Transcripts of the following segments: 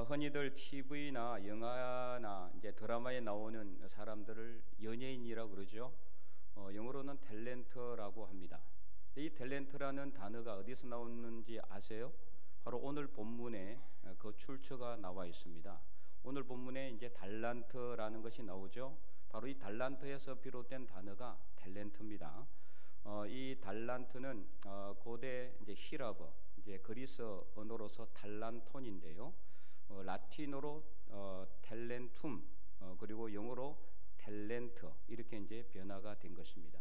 흔히들 TV나 영화나 이제 드라마에 나오는 사람들을 연예인이라고 그러죠. 영어로는 탤런트라고 합니다. 이 탤런트라는 단어가 어디서 나오는지 아세요? 바로 오늘 본문에 그 출처가 나와 있습니다. 오늘 본문에 이제 달란트라는 것이 나오죠. 바로 이 달란트에서 비롯된 단어가 탤런트입니다. 이 달란트는 고대 이제 히라버, 이제 그리스 언어로서 달란톤인데요. 라틴어로 탤런툼, 그리고 영어로 탤런트 이렇게 이제 변화가 된 것입니다.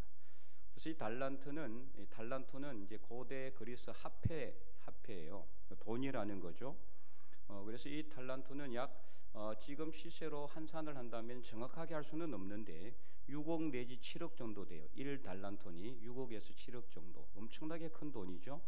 그래서 이 달란트는 이제 고대 그리스 화폐예요. 돈이라는 거죠. 그래서 이 달란트는 약 지금 시세로 환산을 한다면 정확하게 할 수는 없는데 6억 내지 7억 정도 돼요. 1달란트니 6억에서 7억 정도, 엄청나게 큰 돈이죠.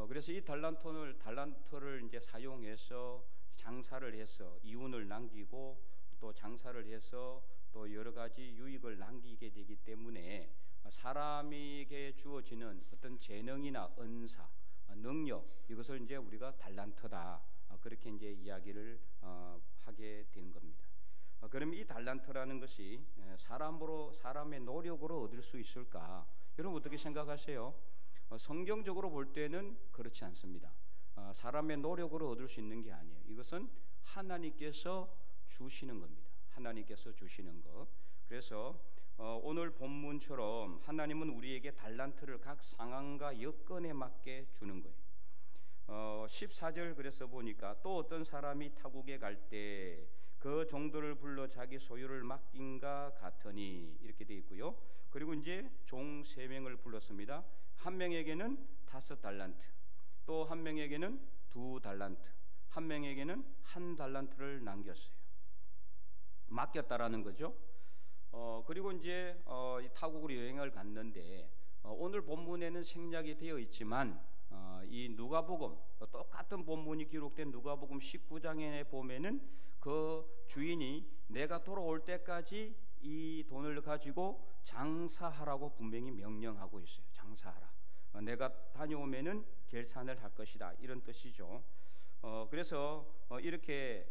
그래서 이 달란트를 이제 사용해서 장사를 해서 이윤을 남기고 또 장사를 해서 또 여러 가지 유익을 남기게 되기 때문에 사람에게 주어지는 어떤 재능이나 은사, 능력, 이것을 이제 우리가 달란트다, 그렇게 이제 이야기를 하게 된 겁니다. 그럼 이 달란트라는 것이 사람의 노력으로 얻을 수 있을까? 여러분 어떻게 생각하세요? 성경적으로 볼 때는 그렇지 않습니다. 사람의 노력으로 얻을 수 있는 게 아니에요. 이것은 하나님께서 주시는 겁니다. 하나님께서 주시는 것. 그래서 오늘 본문처럼 하나님은 우리에게 달란트를 각 상황과 여건에 맞게 주는 거예요. 14절 그래서 보니까 또 어떤 사람이 타국에 갈 때 그 종들을 불러 자기 소유를 맡긴가 같으니, 이렇게 되어 있고요. 그리고 이제 종 3명을 불렀습니다. 한 명에게는 5달란트, 또 한 명에게는 2달란트, 한 명에게는 1달란트를 남겼어요. 맡겼다라는 거죠. 그리고 이제 타국으로 여행을 갔는데 오늘 본문에는 생략이 되어 있지만 이 누가복음, 똑같은 본문이 기록된 누가복음 19장에 보면은 그 주인이 내가 돌아올 때까지 이 돈을 가지고 장사하라고 분명히 명령하고 있어요. 장사하라. 내가 다녀오면은 결산을 할 것이다, 이런 뜻이죠. 그래서 이렇게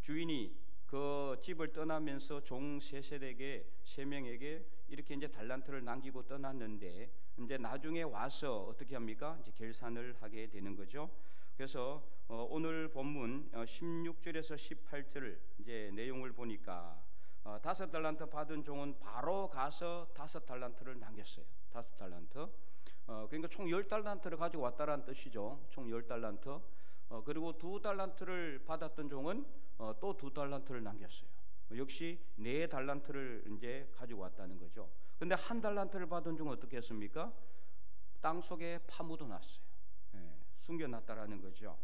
주인이 그 집을 떠나면서 종 3명에게 이렇게 이제 달란트를 남기고 떠났는데, 이제 나중에 와서 어떻게 합니까? 이제 결산을 하게 되는 거죠. 그래서 오늘 본문 16절에서 18절 이제 내용을 보니까 5달란트 받은 종은 바로 가서 5달란트를 남겼어요. 5달란트. 그러니까 총 10달란트를 가지고 왔다라는 뜻이죠. 총 10달란트. 그리고 2달란트를 받았던 종은 또 2달란트를 남겼어요. 역시 4달란트를 이제 가지고 왔다는 거죠. 근데 1달란트를 받은 종은 어떻게 했습니까? 땅 속에 파묻어 놨어요. 숨겨놨다라는 거죠.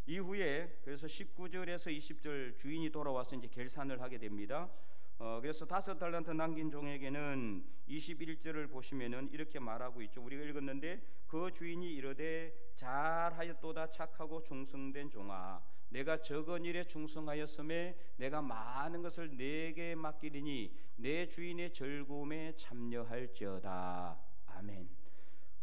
이후에 그래서 19절에서 20절 주인이 돌아와서 이제 결산을 하게 됩니다. 그래서 5달란트 남긴 종에게는 21절을 보시면은 이렇게 말하고 있죠. 우리가 읽었는데 그 주인이 이르되 잘하였도다 착하고 충성된 종아, 내가 적은 일에 충성하였음에 내가 많은 것을 내게 맡기리니 내 주인의 즐거움에 참여할지어다. 아멘.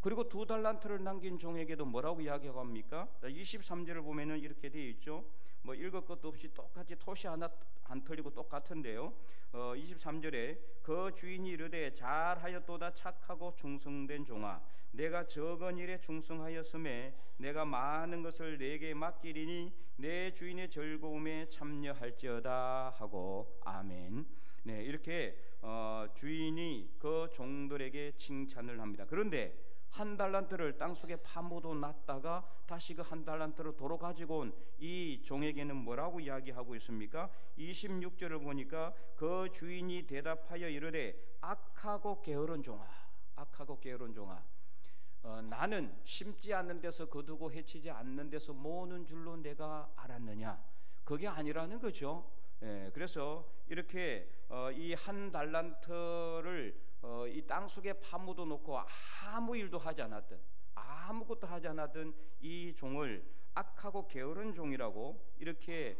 그리고 2달란트를 남긴 종에게도 뭐라고 이야기하고 합니까? 23절을 보면은 이렇게 되어 있죠. 뭐 읽을 것도 없이 똑같이 토시 하나 안 틀리고 똑같은데요. 23절에 그 주인이 이르되 잘하였도다 착하고 충성된 종아, 내가 적은 일에 충성하였음에 내가 많은 것을 내게 맡기리니 내 주인의 즐거움에 참여할지어다 하고, 아멘. 네, 이렇게 주인이 그 종들에게 칭찬을 합니다. 그런데 1달란트를 땅속에 파묻어 놨다가 다시 그 1달란트를 도로 가지고 온 이 종에게는 뭐라고 이야기하고 있습니까? 26절을 보니까 그 주인이 대답하여 이르되 악하고 게으른 종아, 악하고 게으른 종아, 나는 심지 않는 데서 거두고 해치지 않는 데서 모으는 줄로 내가 알았느냐? 그게 아니라는 거죠. 그래서 이렇게 이 1달란트를 이 땅속에 파묻어 놓고 아무 일도 하지 않았던, 아무것도 하지 않았던 이 종을 악하고 게으른 종이라고 이렇게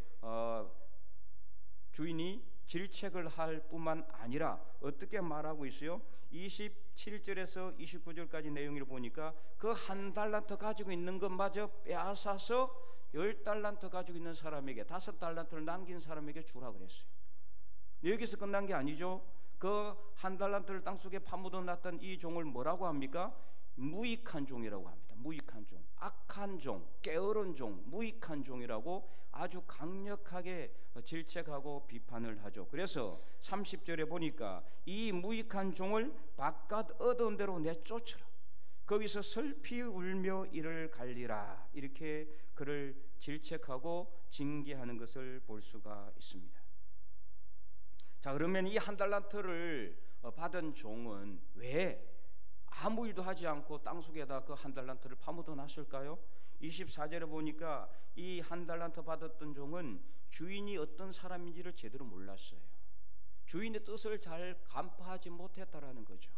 주인이 질책을 할 뿐만 아니라 어떻게 말하고 있어요? 27절에서 29절까지 내용을 보니까 그 1달란트 가지고 있는 것마저 빼앗아서 10달란트 가지고 있는 사람에게 5달란트를 남긴 사람에게 주라 그랬어요. 여기서 끝난 게 아니죠. 그 1달란트를 땅속에 파묻어 놨던 이 종을 뭐라고 합니까? 무익한 종이라고 합니다. 무익한 종, 악한 종, 게으른 종, 무익한 종이라고 아주 강력하게 질책하고 비판을 하죠. 그래서 30절에 보니까 이 무익한 종을 바깥 어두운 데로 내쫓으라. 거기서 슬피 울며 이를 갈리라. 이렇게 그를 질책하고 징계하는 것을 볼 수가 있습니다. 자, 그러면 이 1달란트를 받은 종은 왜 아무 일도 하지 않고 땅속에다 그 1달란트를 파묻어 놨을까요? 24절에 보니까 이 1달란트 받았던 종은 주인이 어떤 사람인지를 제대로 몰랐어요. 주인의 뜻을 잘 간파하지 못했다라는 거죠.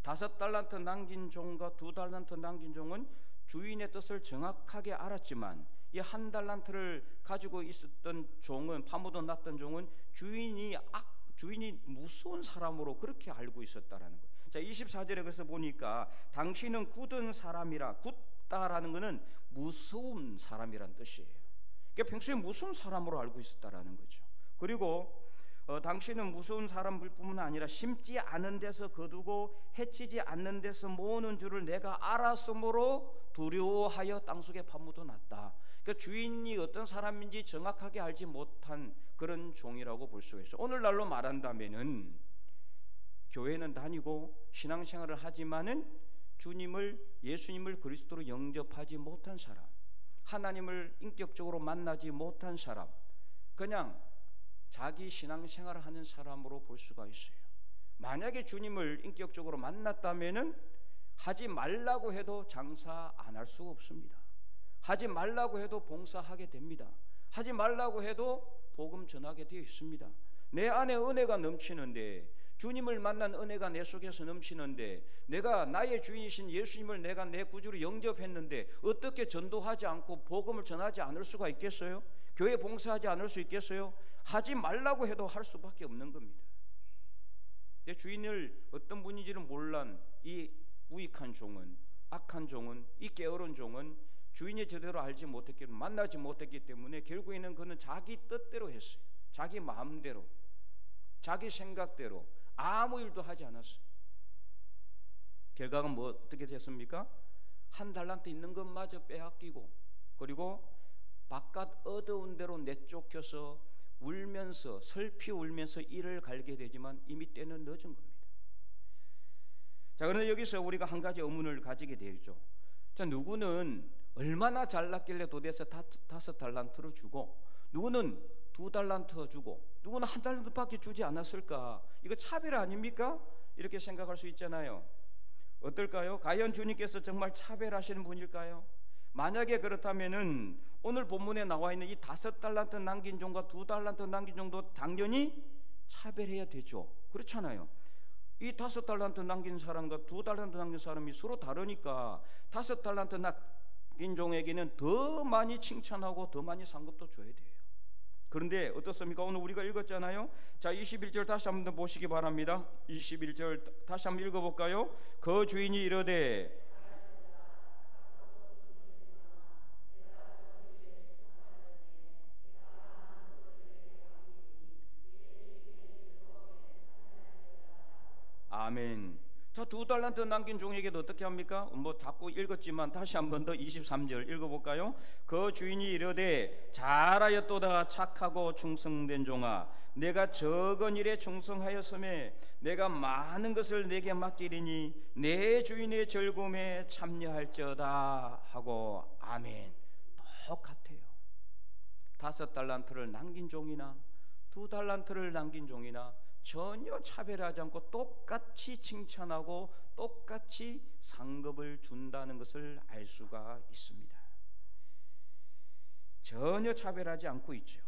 5달란트 남긴 종과 2달란트 남긴 종은 주인의 뜻을 정확하게 알았지만 이 1달란트를 가지고 있었던 종은, 파묻어 놨던 종은 주인이 무서운 사람으로 그렇게 알고 있었다라는 거예요. 자, 24절에 그래서 보니까 당신은 굳은 사람이라. 굳다라는 것은 무서운 사람이란 뜻이에요. 그러니까 평소에 무서운 사람으로 알고 있었다라는 거죠. 그리고 당신은 무서운 사람일 뿐만 아니라 심지 않은 데서 거두고 해치지 않는 데서 모으는 줄을 내가 알았으므로 두려워하여 땅속에 파묻어 놨다. 그러니까 주인이 어떤 사람인지 정확하게 알지 못한 그런 종이라고 볼 수가 있어요. 오늘날로 말한다면은 교회는 다니고 신앙생활을 하지만은 예수님을 그리스도로 영접하지 못한 사람, 하나님을 인격적으로 만나지 못한 사람, 그냥 자기 신앙생활을 하는 사람으로 볼 수가 있어요. 만약에 주님을 인격적으로 만났다면은 하지 말라고 해도 장사 안 할 수가 없습니다. 하지 말라고 해도 봉사하게 됩니다. 하지 말라고 해도 복음 전하게 되어 있습니다. 내 안에 은혜가 넘치는데, 주님을 만난 은혜가 내 속에서 넘치는데, 내가 나의 주인이신 예수님을 내가 내 구주로 영접했는데 어떻게 전도하지 않고 복음을 전하지 않을 수가 있겠어요? 교회 봉사하지 않을 수 있겠어요? 하지 말라고 해도 할 수밖에 없는 겁니다. 내 주인을 어떤 분인지를 몰란 이 무익한 종은, 악한 종은, 이 게으른 종은 주인이 제대로 알지 못했기, 만나지 못했기 때문에 결국에는 그는 자기 뜻대로 했어요. 자기 마음대로, 자기 생각대로 아무 일도 하지 않았어요. 결과가 뭐 어떻게 됐습니까? 1달란트 있는 것마저 빼앗기고, 그리고 바깥 어두운 데로 내쫓겨서 울면서, 슬피 울면서 이를 갈게 되지만 이미 때는 늦은 겁니다. 자, 그런데 여기서 우리가 한 가지 의문을 가지게 되죠. 자, 누구는 얼마나 잘났길래 도대체 5달란트를 주고, 누구는 2달란트 주고, 누구는 1달란트밖에 주지 않았을까? 이거 차별 아닙니까? 이렇게 생각할 수 있잖아요. 어떨까요? 과연 주님께서 정말 차별하시는 분일까요? 만약에 그렇다면은 오늘 본문에 나와 있는 이 5달란트 남긴 종과 2달란트 남긴 종도 당연히 차별해야 되죠. 그렇잖아요. 이 5달란트 남긴 사람과 2달란트 남긴 사람이 서로 다르니까 5달란트 남긴 종에게는 더 많이 칭찬하고 더 많이 상급도 줘야 돼요. 그런데 어떻습니까? 오늘 우리가 읽었잖아요. 자, 21절 다시 한번 보시기 바랍니다. 21절 다시 한번 읽어볼까요? 그 주인이 이르되, 아멘. 자, 2달란트 남긴 종에게도 어떻게 합니까? 뭐 자꾸 읽었지만 다시 한 번 더 23절 읽어볼까요? 그 주인이 이르되, 잘하였도다 착하고 충성된 종아, 내가 적은 일에 충성하였음에 내가 많은 것을 내게 맡기리니 내 주인의 즐거움에 참여할지어다 하고. 아멘. 똑같아요. 5달란트를 남긴 종이나 2달란트를 남긴 종이나 전혀 차별하지 않고 똑같이 칭찬하고 똑같이 상급을 준다는 것을 알 수가 있습니다. 전혀 차별하지 않고 있죠.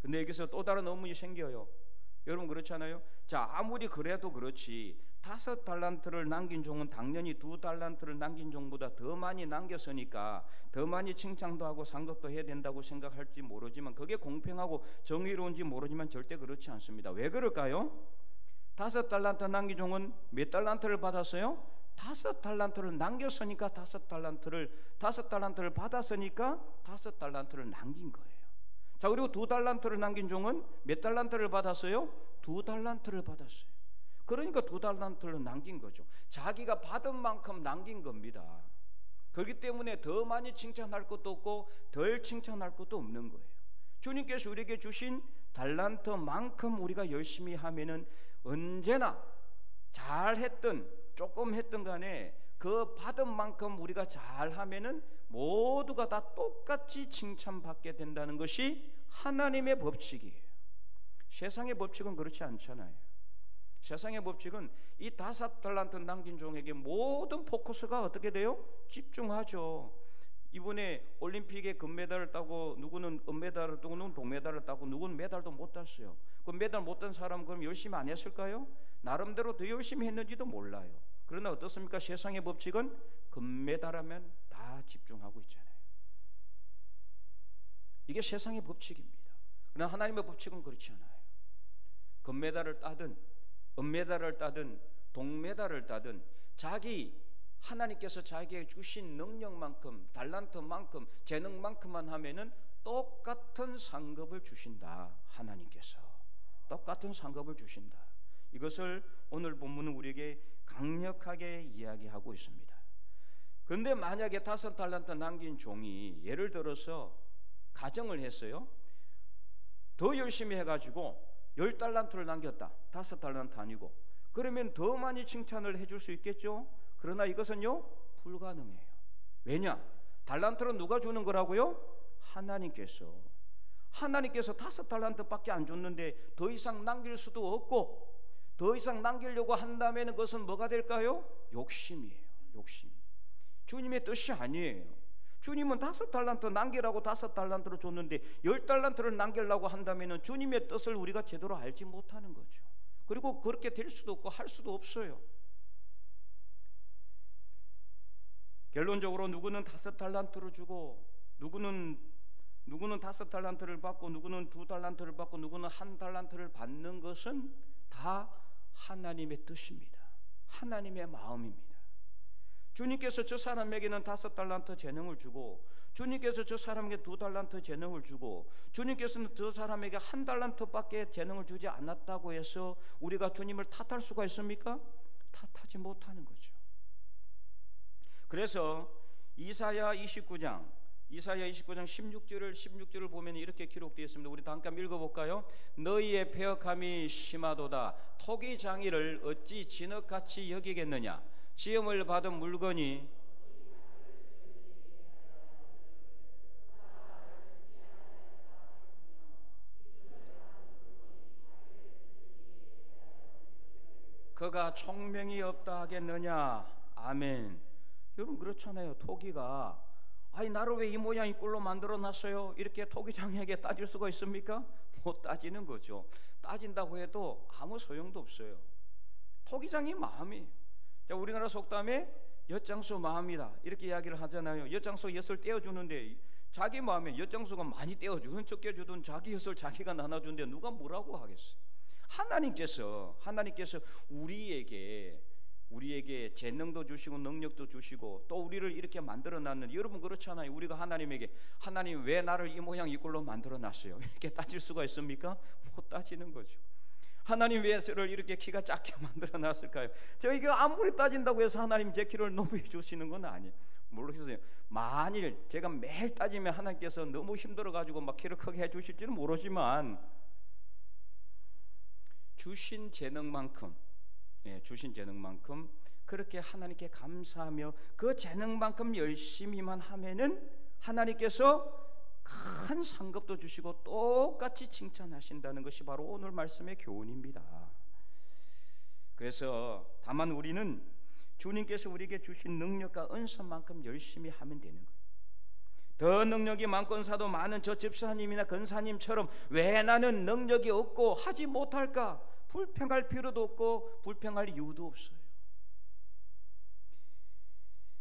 근데 여기서 또 다른 의문이 생겨요. 여러분 그렇잖아요. 자, 아무리 그래도 그렇지 5달란트를 남긴 종은 당연히 2달란트를 남긴 종보다 더 많이 남겼으니까 더 많이 칭찬도 하고 상급도 해야 된다고 생각할지 모르지만, 그게 공평하고 정의로운지 모르지만 절대 그렇지 않습니다. 왜 그럴까요? 5달란트 남긴 종은 몇 달란트를 받았어요? 5달란트를 남겼으니까 5달란트를 받았으니까 5달란트를 남긴 거예요. 자, 그리고 2달란트를 남긴 종은 몇 달란트를 받았어요? 2달란트를 받았어요. 그러니까 2달란트를 남긴 거죠. 자기가 받은 만큼 남긴 겁니다. 그렇기 때문에 더 많이 칭찬할 것도 없고 덜 칭찬할 것도 없는 거예요. 주님께서 우리에게 주신 달란트만큼 우리가 열심히 하면은 언제나 잘했든 조금 했든 간에 그 받은 만큼 우리가 잘하면은 모두가 다 똑같이 칭찬받게 된다는 것이 하나님의 법칙이에요. 세상의 법칙은 그렇지 않잖아요. 세상의 법칙은 이 5달란트 남긴 종에게 모든 포커스가 어떻게 돼요? 집중하죠. 이번에 올림픽에 금메달을 따고 누구는 은메달을 따고 누구는 동메달을 따고 누구는 메달도 못 땄어요. 그 메달 못 딴 사람은 그럼 열심히 안 했을까요? 나름대로 더 열심히 했는지도 몰라요. 그러나 어떻습니까? 세상의 법칙은 금메달하면 다 집중하고 있잖아요. 이게 세상의 법칙입니다. 그러나 하나님의 법칙은 그렇지 않아요. 금메달을 따든 은메달을 따든 동메달을 따든 하나님께서 자기에게 주신 능력만큼, 달란트만큼, 재능만큼만 하면은 똑같은 상급을 주신다. 하나님께서 똑같은 상급을 주신다. 이것을 오늘 본문은 우리에게 강력하게 이야기하고 있습니다. 그런데 만약에 5달란트 남긴 종이 예를 들어서 가정을 했어요. 더 열심히 해가지고 10달란트를 남겼다. 5달란트 아니고. 그러면 더 많이 칭찬을 해줄 수 있겠죠. 그러나 이것은요 불가능해요. 왜냐? 달란트를 누가 주는 거라고요? 하나님께서 5달란트밖에 안 줬는데 더 이상 남길 수도 없고, 더 이상 남기려고 한다면 그것은 뭐가 될까요? 욕심이에요. 욕심. 주님의 뜻이 아니에요. 주님은 5달란트 남기라고 5달란트를 줬는데 10달란트를 남기려고 한다면 주님의 뜻을 우리가 제대로 알지 못하는 거죠. 그리고 그렇게 될 수도 없고 할 수도 없어요. 결론적으로 누구는 5달란트를 주고 누구는 5달란트를 받고 누구는 2달란트를 받고 누구는 1달란트를 받는 것은 다 하나님의 뜻입니다. 하나님의 마음입니다. 주님께서 저 사람에게는 5달란트 재능을 주고, 주님께서 저 사람에게 2달란트 재능을 주고, 주님께서는 저 사람에게 1달란트밖에 재능을 주지 않았다고 해서 우리가 주님을 탓할 수가 있습니까? 탓하지 못하는 거죠. 그래서 이사야 29장 16절을 보면 이렇게 기록되어 있습니다. 우리 잠깐 읽어볼까요? 너희의 패역함이 심하도다. 토기장이를 어찌 진흙같이 여기겠느냐? 시험을 받은 물건이 그가 총명이 없다 하겠느냐? 아멘. 여러분 그렇잖아요. 토기가 나를 왜 이 모양 이 꼴로 만들어 놨어요? 이렇게 토기장에게 따질 수가 있습니까? 못 따지는 거죠. 따진다고 해도 아무 소용도 없어요. 토기장이 마음이에요. 자, 우리나라 속담에 엿장수 마음이다 이렇게 이야기를 하잖아요. 엿장수 엿을 떼어주는데 자기 마음에 엿장수가 많이 떼어주든 적게 주든 자기 엿을 자기가 나눠주는데 누가 뭐라고 하겠어요? 하나님께서 우리에게 재능도 주시고 능력도 주시고 또 우리를 이렇게 만들어놨는, 여러분 그렇잖아요. 우리가 하나님에게 하나님 왜 나를 이 모양 이 꼴로 만들어놨어요? 이렇게 따질 수가 있습니까? 못 따지는 거죠. 하나님 왜 저를 이렇게 키가 작게 만들어놨을까요? 저희가 아무리 따진다고 해서 하나님 제 키를 높여 주시는 건 아니에요. 모르겠어요. 만일 제가 매일 따지면 하나님께서 너무 힘들어가지고 막 키를 크게 해주실지는 모르지만 주신 재능만큼 그렇게 하나님께 감사하며 그 재능만큼 열심히만 하면은 하나님께서 큰 상급도 주시고 똑같이 칭찬하신다는 것이 바로 오늘 말씀의 교훈입니다. 그래서 다만 우리는 주님께서 우리에게 주신 능력과 은사만큼 열심히 하면 되는 거예요. 더 능력이 많건사도 많은 저 집사님이나 권사님처럼 왜 나는 능력이 없고 하지 못할까? 불평할 필요도 없고 불평할 이유도 없어요.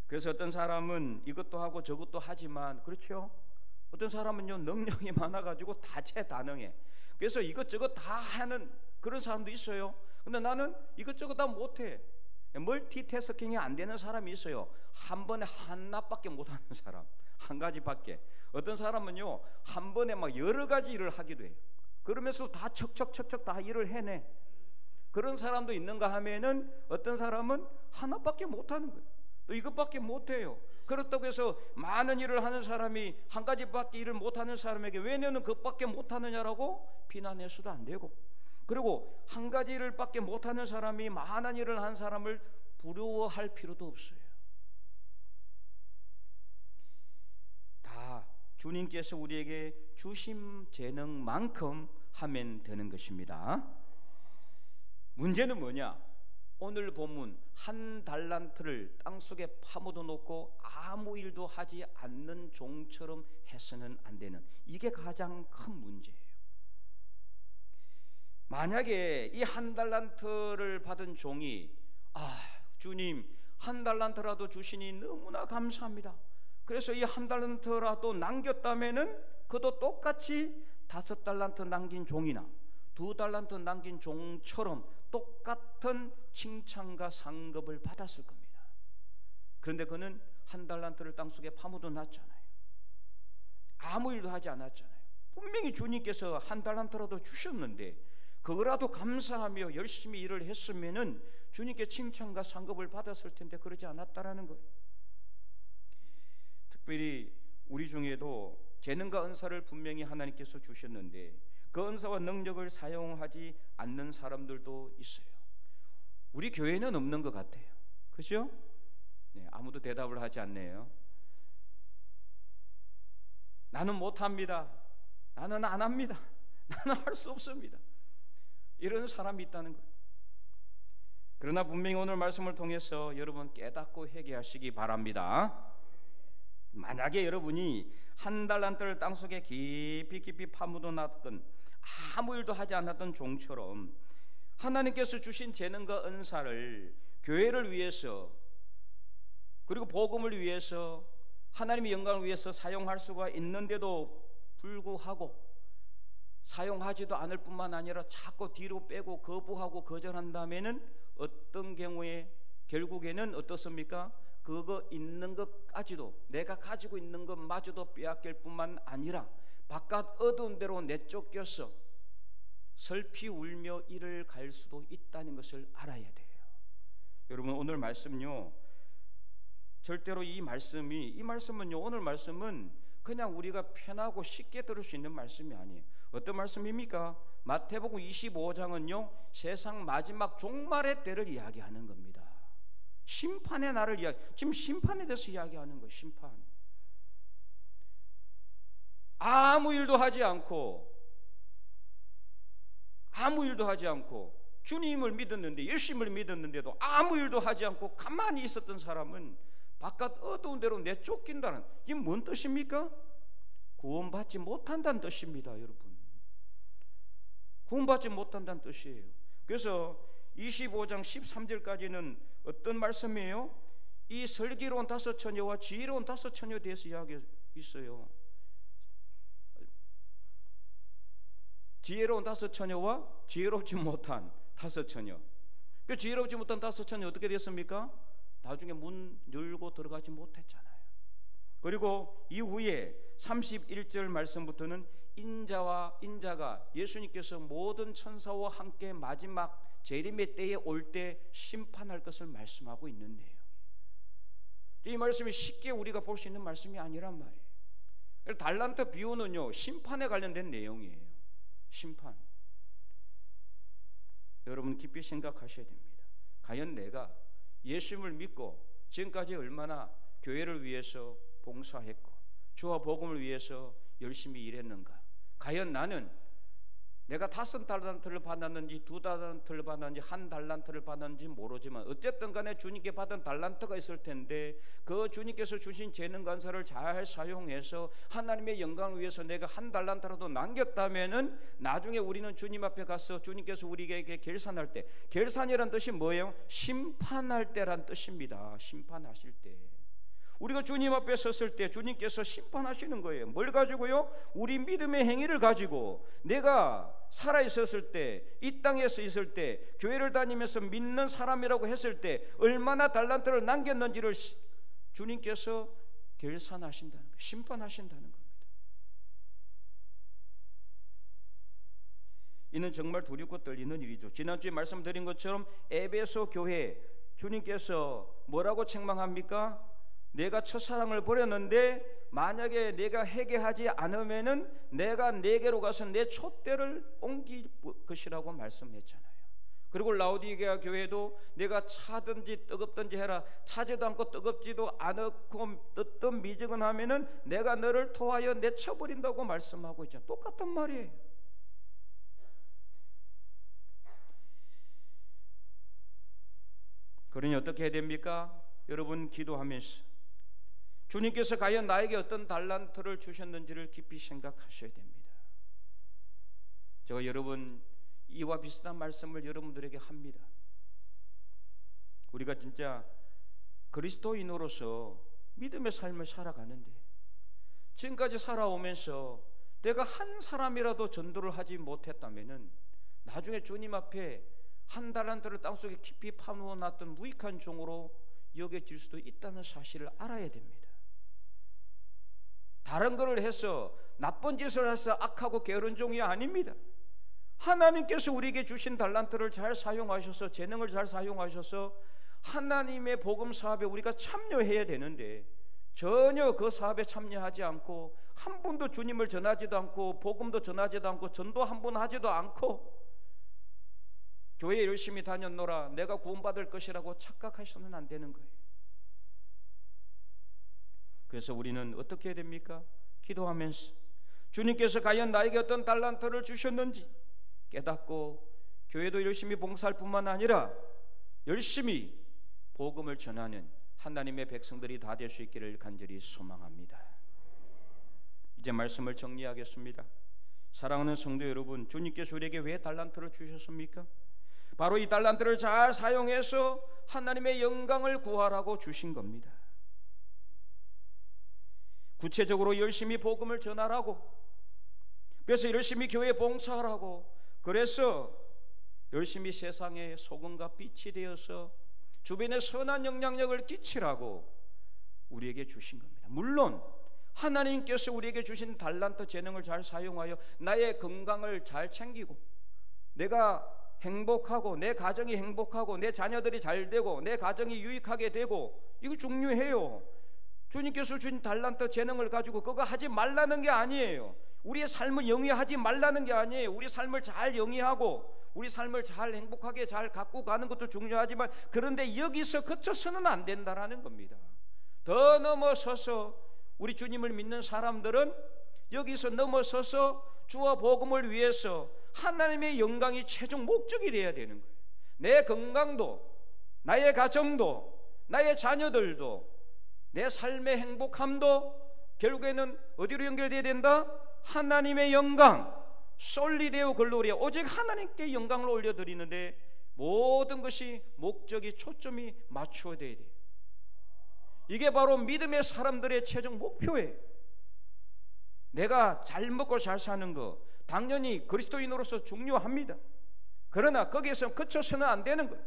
그래서 어떤 사람은 이것도 하고 저것도 하지만, 그렇죠? 어떤 사람은요 능력이 많아가지고 다재다능해. 그래서 이것저것 다 하는 그런 사람도 있어요. 근데 나는 이것저것 다 못해. 멀티태스킹이 안 되는 사람이 있어요. 한 번에 하나밖에 못하는 사람, 한 가지밖에. 어떤 사람은요 한 번에 막 여러 가지 일을 하기도 해요. 그러면서 다 척척척척 다 일을 해내. 그런 사람도 있는가 하면은 어떤 사람은 하나밖에 못하는 거예요. 또 이것밖에 못해요. 그렇다고 해서 많은 일을 하는 사람이 한 가지밖에 일을 못하는 사람에게 왜 너는 그것밖에 못하느냐라고 비난해서도 안 되고, 그리고 한 가지 일을 밖에 못하는 사람이 많은 일을 하는 사람을 부러워할 필요도 없어요. 다 주님께서 우리에게 주신 재능만큼 하면 되는 것입니다. 문제는 뭐냐? 오늘 본문 한 달란트를 땅속에 파묻어 놓고 아무 일도 하지 않는 종처럼 해서는 안 되는, 이게 가장 큰 문제예요. 만약에 이 한 달란트를 받은 종이 주님 한 달란트라도 주시니 너무나 감사합니다. 그래서 이 한 달란트라도 남겼다면은 그도 똑같이 5달란트 남긴 종이나 2달란트 남긴 종처럼 똑같은 칭찬과 상급을 받았을 겁니다. 그런데 그는 한 달란트를 땅속에 파묻어 놨잖아요. 아무 일도 하지 않았잖아요. 분명히 주님께서 한 달란트라도 주셨는데 그거라도 감사하며 열심히 일을 했으면은 주님께 칭찬과 상급을 받았을 텐데 그러지 않았다라는 거예요. 특별히 우리 중에도 재능과 은사를 분명히 하나님께서 주셨는데 그 은사와 능력을 사용하지 않는 사람들도 있어요. 우리 교회는 없는 것 같아요. 그렇죠? 네, 아무도 대답을 하지 않네요. 나는 못합니다. 나는 안 합니다. 나는 할 수 없습니다. 이런 사람이 있다는 거예요. 그러나 분명히 오늘 말씀을 통해서 여러분 깨닫고 회개하시기 바랍니다. 만약에 여러분이 한 달란트를 땅속에 깊이 파묻어 놨던 아무 일도 하지 않았던 종처럼 하나님께서 주신 재능과 은사를 교회를 위해서 그리고 복음을 위해서 하나님의 영광을 위해서 사용할 수가 있는데도 불구하고 사용하지도 않을 뿐만 아니라 자꾸 뒤로 빼고 거부하고 거절한다면은 어떤 경우에 결국에는 어떻습니까? 그거 있는 것까지도 내가 가지고 있는 것마저도 빼앗길 뿐만 아니라 바깥 어두운 데로 내쫓겨서 슬피 울며 이를 갈 수도 있다는 것을 알아야 돼요. 여러분 오늘 말씀요 절대로 이 말씀은요 오늘 말씀은 그냥 우리가 편하고 쉽게 들을 수 있는 말씀이 아니에요. 어떤 말씀입니까? 마태복음 25장은요 세상 마지막 종말의 때를 이야기하는 겁니다. 심판의 날을 지금 심판에 대해서 이야기하는 거예요. 심판. 아무 일도 하지 않고 주님을 믿었는데 열심을 믿었는데도 아무 일도 하지 않고 가만히 있었던 사람은 바깥 어두운 데로 내쫓긴다는, 이게 뭔 뜻입니까? 구원받지 못한다는 뜻입니다. 여러분 구원받지 못한다는 뜻이에요. 그래서 25장 13절까지는 어떤 말씀이에요? 이 슬기로운 5처녀와 지혜로운 5처녀에 대해서 이야기 있어요. 지혜로운 5처녀와 지혜롭지 못한 5처녀. 그 지혜롭지 못한 5처녀 어떻게 됐습니까? 나중에 문 열고 들어가지 못했잖아요. 그리고 이후에 31절 말씀부터는 인자가 예수님께서 모든 천사와 함께 마지막 재림의 때에 올 때 심판할 것을 말씀하고 있는 내용. 이 말씀이 쉽게 우리가 볼 수 있는 말씀이 아니란 말이에요. 달란트 비유는요 심판에 관련된 내용이에요. 심판. 여러분 깊이 생각하셔야 됩니다. 과연 내가 예수님을 믿고 지금까지 얼마나 교회를 위해서 봉사했고 주와 복음을 위해서 열심히 일했는가? 과연 나는 내가 5달란트를 받았는지 2달란트를 받았는지 1달란트를 받았는지 모르지만 어쨌든 간에 주님께 받은 달란트가 있을 텐데 그 주님께서 주신 재능과 은사를 잘 사용해서 하나님의 영광을 위해서 내가 1달란트라도 남겼다면은 나중에 우리는 주님 앞에 가서 주님께서 우리에게 결산할 때, 결산이란 뜻이 뭐예요? 심판할 때란 뜻입니다. 심판하실 때 우리가 주님 앞에 섰을 때 주님께서 심판하시는 거예요. 뭘 가지고요? 우리 믿음의 행위를 가지고. 내가 살아있었을 때, 이 땅에서 있을 때, 교회를 다니면서 믿는 사람이라고 했을 때 얼마나 달란트를 남겼는지를 주님께서 결산하신다는 거예요. 심판하신다는 겁니다. 이는 정말 두렵고 떨리는 일이죠. 지난주에 말씀드린 것처럼 에베소 교회 주님께서 뭐라고 책망합니까? 내가 첫사랑을 버렸는데 만약에 내가 회개하지 않으면은 내가 네게로 가서 내 촛대를 옮길 것이라고 말씀했잖아요. 그리고 라오디게아 교회도 내가 차든지 뜨겁든지 해라. 차지도 않고 뜨겁지도 않고 뜨뜻 미지근하면은 내가 너를 토하여 내쳐버린다고 말씀하고 있잖아요. 똑같은 말이에요. 그러니 어떻게 해야 됩니까? 여러분 기도하면서 주님께서 과연 나에게 어떤 달란트를 주셨는지를 깊이 생각하셔야 됩니다. 제가 여러분 이와 비슷한 말씀을 여러분들에게 합니다. 우리가 진짜 그리스도인으로서 믿음의 삶을 살아가는데 지금까지 살아오면서 내가 한 사람이라도 전도를 하지 못했다면은 나중에 주님 앞에 한 달란트를 땅속에 깊이 파놓아 놨던 무익한 종으로 여겨질 수도 있다는 사실을 알아야 됩니다. 다른 것을 해서 나쁜 짓을 해서 악하고 게으른 종이 아닙니다. 하나님께서 우리에게 주신 달란트를 잘 사용하셔서 재능을 잘 사용하셔서 하나님의 복음 사업에 우리가 참여해야 되는데 전혀 그 사업에 참여하지 않고 한 번도 주님을 전하지도 않고 복음도 전하지도 않고 전도 한 번 하지도 않고 교회 열심히 다녔노라 내가 구원받을 것이라고 착각하셔서는 안 되는 거예요. 그래서 우리는 어떻게 해야 됩니까? 기도하면서 주님께서 과연 나에게 어떤 달란트를 주셨는지 깨닫고 교회도 열심히 봉사할 뿐만 아니라 열심히 복음을 전하는 하나님의 백성들이 다 될 수 있기를 간절히 소망합니다. 이제 말씀을 정리하겠습니다. 사랑하는 성도 여러분, 주님께서 우리에게 왜 달란트를 주셨습니까? 바로 이 달란트를 잘 사용해서 하나님의 영광을 구하라고 주신 겁니다. 구체적으로 열심히 복음을 전하라고, 그래서 열심히 교회 봉사하라고, 그래서 열심히 세상의 소금과 빛이 되어서 주변에 선한 영향력을 끼치라고 우리에게 주신 겁니다. 물론 하나님께서 우리에게 주신 달란트 재능을 잘 사용하여 나의 건강을 잘 챙기고 내가 행복하고 내 가정이 행복하고 내 자녀들이 잘 되고 내 가정이 유익하게 되고, 이거 중요해요. 주님께서 주신 달란트 재능을 가지고 그거 하지 말라는 게 아니에요. 우리의 삶을 영위하지 말라는 게 아니에요. 우리 삶을 잘 영위하고 우리 삶을 잘 행복하게 잘 갖고 가는 것도 중요하지만 그런데 여기서 그쳐서는 안 된다라는 겁니다. 더 넘어서서 우리 주님을 믿는 사람들은 여기서 넘어서서 주와 복음을 위해서 하나님의 영광이 최종 목적이 되어야 되는 거예요. 내 건강도 나의 가정도 나의 자녀들도 내 삶의 행복함도 결국에는 어디로 연결되어야 된다? 하나님의 영광, 솔리데오 글로리아, 오직 하나님께 영광을 올려드리는데 모든 것이 목적이 초점이 맞추어져야 돼요. 이게 바로 믿음의 사람들의 최종 목표예요. 내가 잘 먹고 잘 사는 거 당연히 그리스도인으로서 중요합니다. 그러나 거기에서 그쳐서는 안 되는 거예요.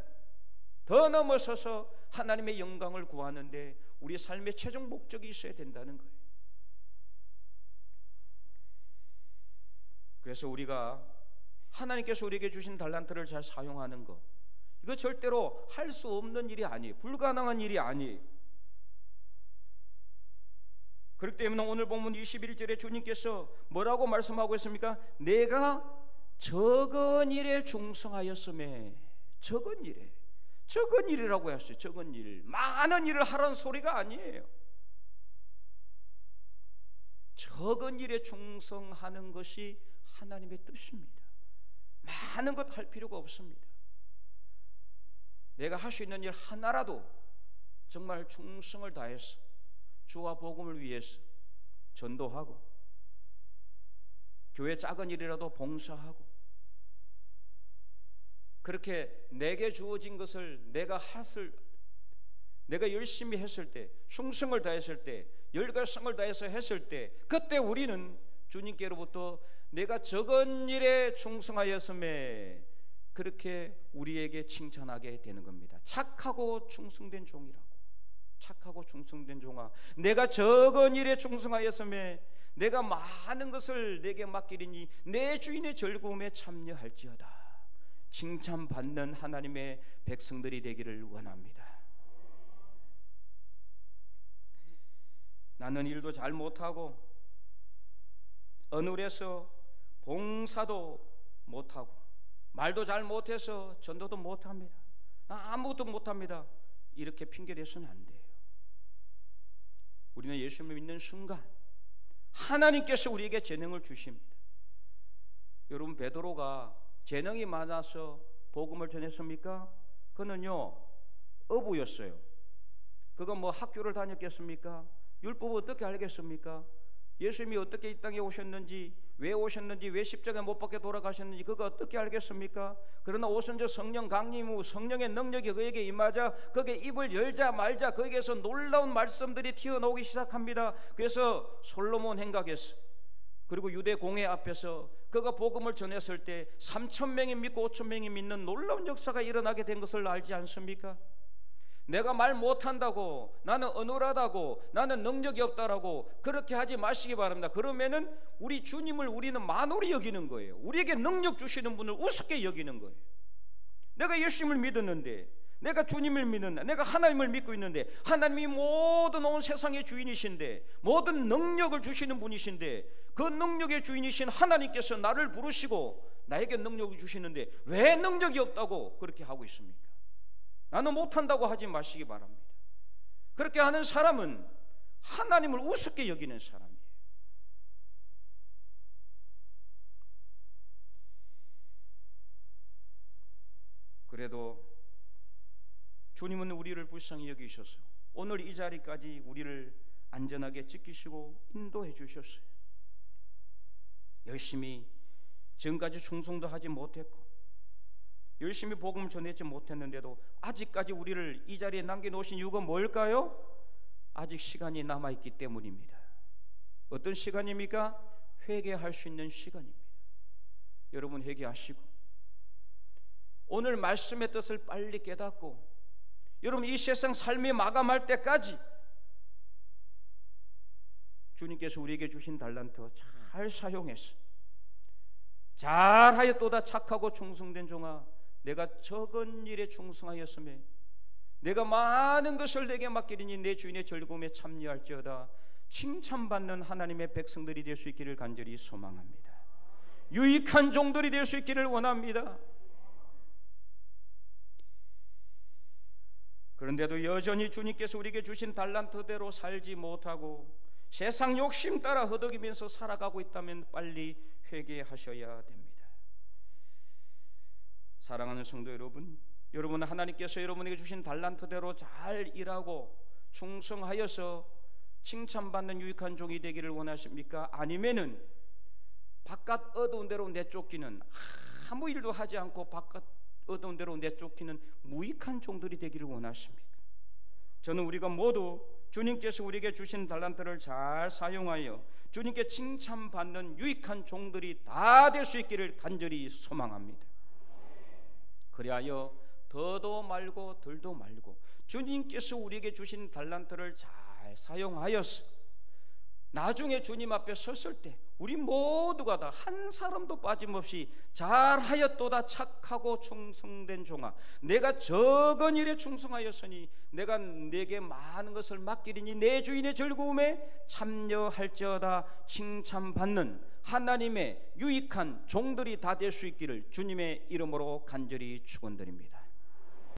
더 넘어서서 하나님의 영광을 구하는데 우리 삶의 최종 목적이 있어야 된다는 거예요. 그래서 우리가 하나님께서 우리에게 주신 달란트를 잘 사용하는 거, 이거 절대로 할 수 없는 일이 아니에요. 불가능한 일이 아니에요. 그렇기 때문에 오늘 본문 21절에 주님께서 뭐라고 말씀하고 있습니까? 내가 적은 일에 충성하였음에, 적은 일이라고 했어요. 적은 일, 많은 일을 하라는 소리가 아니에요. 적은 일에 충성하는 것이 하나님의 뜻입니다. 많은 것 할 필요가 없습니다. 내가 할 수 있는 일 하나라도 정말 충성을 다해서 주와 복음을 위해서 전도하고 교회 작은 일이라도 봉사하고, 그렇게 내게 주어진 것을 내가 내가 열심히 했을 때, 충성을 다했을 때, 열과성을 다해서 했을 때, 그때 우리는 주님께로부터 내가 적은 일에 충성하였음에 그렇게 우리에게 칭찬하게 되는 겁니다. 착하고 충성된 종이라고. 착하고 충성된 종아, 내가 적은 일에 충성하였음에 내가 많은 것을 내게 맡기리니 내 주인의 즐거움에 참여할지어다. 칭찬받는 하나님의 백성들이 되기를 원합니다. 나는 일도 잘 못하고 언을에서 봉사도 못하고 말도 잘 못해서 전도도 못합니다. 나 아무것도 못합니다. 이렇게 핑계대서는 안 돼요. 우리는 예수님을 믿는 순간 하나님께서 우리에게 재능을 주십니다. 여러분, 베드로가 재능이 많아서 복음을 전했습니까? 그는요 어부였어요. 그가 뭐 학교를 다녔겠습니까? 율법을 어떻게 알겠습니까? 예수님이 어떻게 이 땅에 오셨는지, 왜 오셨는지, 왜 십자가에 못 박혀 돌아가셨는지 그가 어떻게 알겠습니까? 그러나 오순절 성령 강림 후 성령의 능력이 그에게 임하자 그에게 입을 열자 말자 거기에서 놀라운 말씀들이 튀어나오기 시작합니다. 그래서 솔로몬 행각에서, 그리고 유대 공회 앞에서 그가 복음을 전했을 때 3,000명이 믿고 5,000명이 믿는 놀라운 역사가 일어나게 된 것을 알지 않습니까? 내가 말 못한다고, 나는 어눌하다고, 나는 능력이 없다라고 그렇게 하지 마시기 바랍니다. 그러면은 우리 주님을 우리는 만홀히 여기는 거예요. 우리에게 능력 주시는 분을 우습게 여기는 거예요. 내가 예수님을 믿었는데, 내가 주님을 믿는다, 내가 하나님을 믿고 있는데, 하나님이 모든 온 세상의 주인이신데, 모든 능력을 주시는 분이신데, 그 능력의 주인이신 하나님께서 나를 부르시고 나에게 능력을 주시는데 왜 능력이 없다고 그렇게 하고 있습니까? 나는 못한다고 하지 마시기 바랍니다. 그렇게 하는 사람은 하나님을 우습게 여기는 사람이에요. 그래도 주님은 우리를 불쌍히 여기셔서 오늘 이 자리까지 우리를 안전하게 지키시고 인도해 주셨어요. 열심히 지금까지 충성도 하지 못했고 열심히 복음을 전하지 못했는데도 아직까지 우리를 이 자리에 남겨놓으신 이유가 뭘까요? 아직 시간이 남아있기 때문입니다. 어떤 시간입니까? 회개할 수 있는 시간입니다. 여러분, 회개하시고 오늘 말씀의 뜻을 빨리 깨닫고 여러분 이 세상 삶이 마감할 때까지 주님께서 우리에게 주신 달란트 잘 사용해서 잘하였도다 착하고 충성된 종아, 내가 적은 일에 충성하였음에 내가 많은 것을 내게 맡기리니 내 주인의 즐거움에 참여할지어다. 칭찬받는 하나님의 백성들이 될 수 있기를 간절히 소망합니다. 유익한 종들이 될 수 있기를 원합니다. 그런데도 여전히 주님께서 우리에게 주신 달란트대로 살지 못하고 세상 욕심 따라 허덕이면서 살아가고 있다면 빨리 회개하셔야 됩니다. 사랑하는 성도 여러분, 여러분은 하나님께서 여러분에게 주신 달란트대로 잘 일하고 충성하여서 칭찬받는 유익한 종이 되기를 원하십니까? 아니면은 바깥 어두운 데로 내쫓기는, 아무 일도 하지 않고 바깥 어두운 데로 내쫓기는 무익한 종들이 되기를 원하십니까? 저는 우리가 모두 주님께서 우리에게 주신 달란트를 잘 사용하여 주님께 칭찬받는 유익한 종들이 다 될 수 있기를 간절히 소망합니다. 그리하여 더도 말고 덜도 말고 주님께서 우리에게 주신 달란트를 잘 사용하여서 나중에 주님 앞에 섰을 때 우리 모두가 다 한 사람도 빠짐없이 잘하였도다 착하고 충성된 종아, 내가 적은 일에 충성하였으니 내가 내게 많은 것을 맡기리니 내 주인의 즐거움에 참여할지어다. 칭찬받는 하나님의 유익한 종들이 다 될 수 있기를 주님의 이름으로 간절히 축원드립니다.